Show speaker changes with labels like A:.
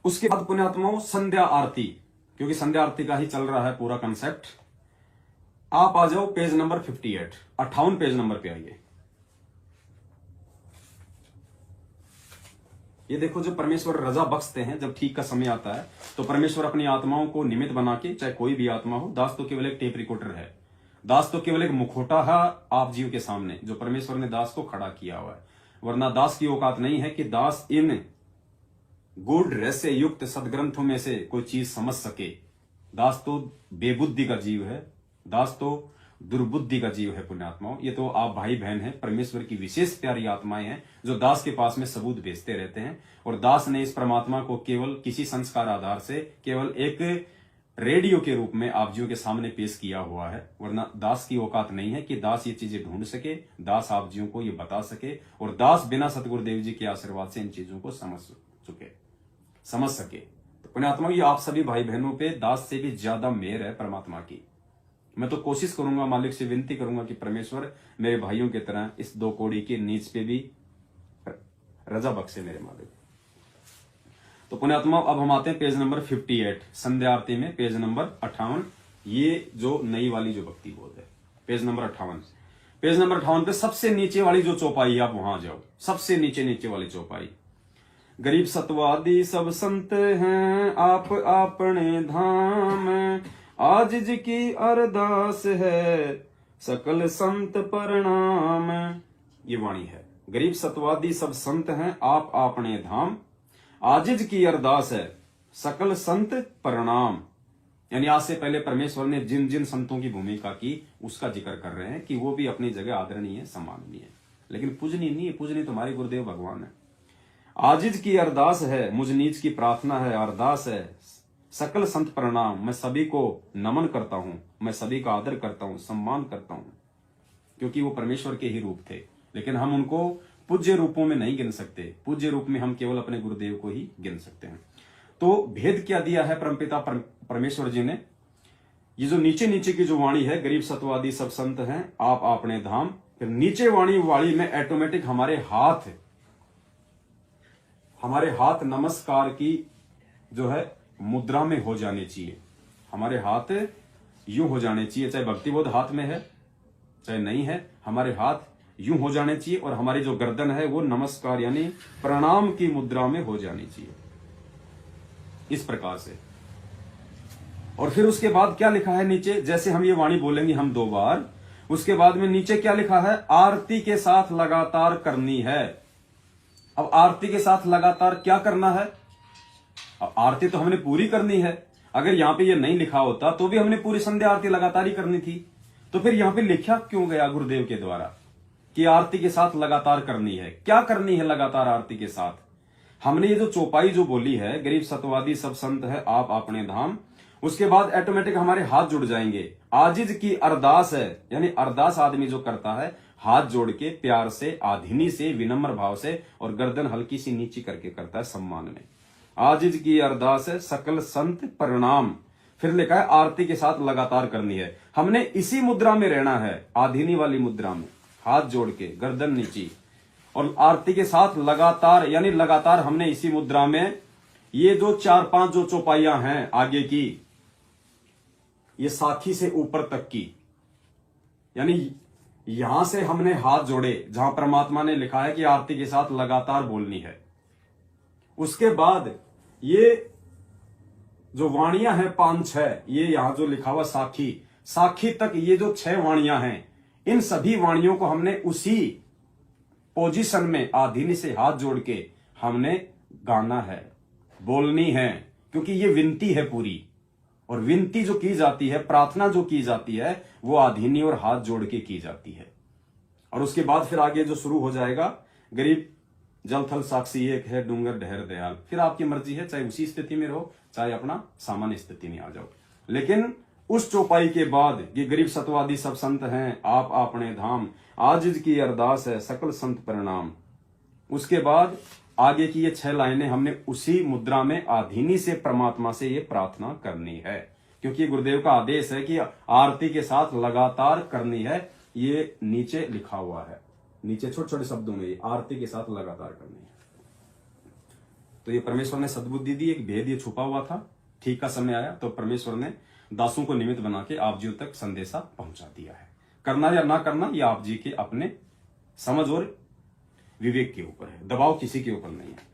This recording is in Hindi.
A: उसके बाद पुण्यात्माओं संध्या आरती, क्योंकि संध्या आरती का ही चल रहा है पूरा कंसेप्ट। आप आ जाओ पेज नंबर 58, 58 पेज नंबर पे आइए। ये देखो, जो परमेश्वर रजा बख्शते हैं, जब ठीक का समय आता है तो परमेश्वर अपनी आत्माओं को निमित्त बना के, चाहे कोई भी आत्मा हो, दास तो केवल एक टेप रिकॉर्डर है, दास तो केवल एक मुखौटा है आप जीव के सामने, जो परमेश्वर ने दास को खड़ा किया हुआ है। वरना दास की औकात नहीं है कि दास इन गूढ़ रहस्य युक्त सदग्रंथों में से कोई चीज समझ सके। दास तो बेबुद्धि का जीव है, दास तो दुर्बुद्धि का जीव है। पुण्यात्माओं, ये तो आप भाई बहन हैं, परमेश्वर की विशेष प्यारी आत्माएं हैं, जो दास के पास में सबूत भेजते रहते हैं। और दास ने इस परमात्मा को केवल किसी संस्कार आधार से केवल एक रेडियो के रूप में आप जीव के सामने पेश किया हुआ है। वरना दास की औकात नहीं है कि दास ये चीजें ढूंढ सके, दास आप जीव को ये बता सके, और दास बिना सतगुरुदेव जी के आशीर्वाद से इन चीजों को समझ सके। तो पुण्यात्मा, ये आप सभी भाई बहनों पे दास से भी ज्यादा मेहर है परमात्मा की। मैं तो कोशिश करूंगा, मालिक से विनती करूंगा कि परमेश्वर मेरे भाइयों की तरह इस 2 कौड़ी के नीच पे भी रजा बख्शे मेरे मालिक। तो पुण्यात्मा, अब हम आते हैं पेज नंबर 58 संध्या आरती में, पेज नंबर 58। ये जो नई वाली जो भक्ति बोध है, पेज नंबर 58। पेज नंबर 58 पे सबसे नीचे वाली जो चौपाई है, आप वहां आ जाओ, सबसे नीचे वाली चौपाई। गरीब सतवादी सब संत हैं आप अपने धाम, आज जी की अरदास है सकल संत प्रणाम। ये वाणी है। गरीब सतवादी सब संत हैं आप अपने धाम, आजिज की अरदास है सकल संत प्रणाम। यानी आज से पहले परमेश्वर ने जिन जिन संतों की भूमिका की उसका जिक्र कर रहे हैं कि वो भी अपनी जगह आदरणीय है, सम्माननीय है, लेकिन पूजनीय नहीं है। पूजनीय तुम्हारे गुरुदेव भगवान है। आजिज की अरदास है, मुझ नीच की प्रार्थना है, अरदास है सकल संत प्रणाम। मैं सभी को नमन करता हूं, मैं सभी का आदर करता हूं, सम्मान करता हूं, क्योंकि वो परमेश्वर के ही रूप थे। लेकिन हम उनको पूज्य रूपों में नहीं गिन सकते। पूज्य रूप में हम केवल अपने गुरुदेव को ही गिन सकते हैं। तो भेद क्या दिया है परमपिता परमेश्वर जी ने? ये जो नीचे की जो वाणी है, गरीब सतवादी सब संत हैं आप अपने धाम, फिर नीचे वाणी में ऑटोमेटिक हमारे हाथ नमस्कार की जो है मुद्रा में हो जाने चाहिए। हमारे हाथ यूं हो जाने चाहिए, चाहे भक्तिबोध हाथ में है चाहे नहीं है, हमारे हाथ यूं हो जाने चाहिए, और हमारी जो गर्दन है वो नमस्कार यानी प्रणाम की मुद्रा में हो जानी चाहिए, इस प्रकार से। और फिर उसके बाद क्या लिखा है नीचे? जैसे हम ये वाणी बोलेंगे हम 2 बार, उसके बाद में नीचे क्या लिखा है? आरती के साथ लगातार करनी है। अब आरती के साथ लगातार क्या करना है? अब आरती तो हमने पूरी करनी है। अगर यहां पे ये नहीं लिखा होता तो भी हमने पूरी संध्या आरती लगातार ही करनी थी। तो फिर यहां पे लिखा क्यों गया गुरुदेव के द्वारा कि आरती के साथ लगातार करनी है? क्या करनी है लगातार आरती के साथ? हमने ये जो चौपाई जो बोली है, गरीब सतवादी सब संत है आप अपने धाम, उसके बाद ऑटोमेटिक हमारे हाथ जुड़ जाएंगे। आजिज की अरदास है, यानी अरदास आदमी जो करता है हाथ जोड़ के प्यार से, आधीनी से, विनम्र भाव से, और गर्दन हल्की सी नीची करके करता है सम्मान में। आजिज की अरदास है सकल संत प्रणाम। फिर लिखा है आरती के साथ लगातार करनी है। हमने इसी मुद्रा में रहना है, आधीनी वाली मुद्रा में, हाथ जोड़ के गर्दन नीची, और आरती के साथ लगातार, यानी लगातार हमने इसी मुद्रा में, ये जो 4-5 जो चौपाइयां हैं आगे की, ये साखी से ऊपर तक की, यानी यहां से हमने हाथ जोड़े जहां परमात्मा ने लिखा है कि आरती के साथ लगातार बोलनी है। उसके बाद ये जो वाणियां हैं 5-6, ये यहां जो लिखा हुआ साखी तक, ये जो 6 वाणियां हैं, इन सभी वाणियों को हमने उसी पोजीशन में आधीनी से हाथ जोड़ के हमने गाना है, बोलनी है, क्योंकि ये विनती है पूरी। और विनती जो की जाती है, प्रार्थना जो की जाती है, वो आधीनी और हाथ जोड़ के की जाती है। और उसके बाद फिर आगे जो शुरू हो जाएगा, गरीब जल थल साक्षी एक है, डूंगर ढेर दयाल। फिर आपकी मर्जी है, चाहे उसी स्थिति में रहो, चाहे अपना सामान्य स्थिति में आ जाओ। लेकिन उस चौपाई के बाद ये गरीब सतवादी सब संत हैं आप अपने धाम, आजिज की अरदास है सकल संत प्रणाम। उसके बाद आगे की ये 6 लाइनें हमने उसी मुद्रा में आधीनी से परमात्मा से ये प्रार्थना करनी है, क्योंकि गुरुदेव का आदेश है कि आरती के साथ लगातार करनी है। ये नीचे लिखा हुआ है, नीचे छोटे छोटे शब्दों में, आरती के साथ लगातार करनी है। तो ये परमेश्वर ने सद्बुद्धि दी, एक भेद ये छुपा हुआ था। ठीक का समय आया तो परमेश्वर ने दासों को निमित्त बना के आप जी तक संदेशा पहुंचा दिया है। करना या ना करना ये आप जी के अपने समझ और विवेक के ऊपर है, दबाव किसी के ऊपर नहीं है।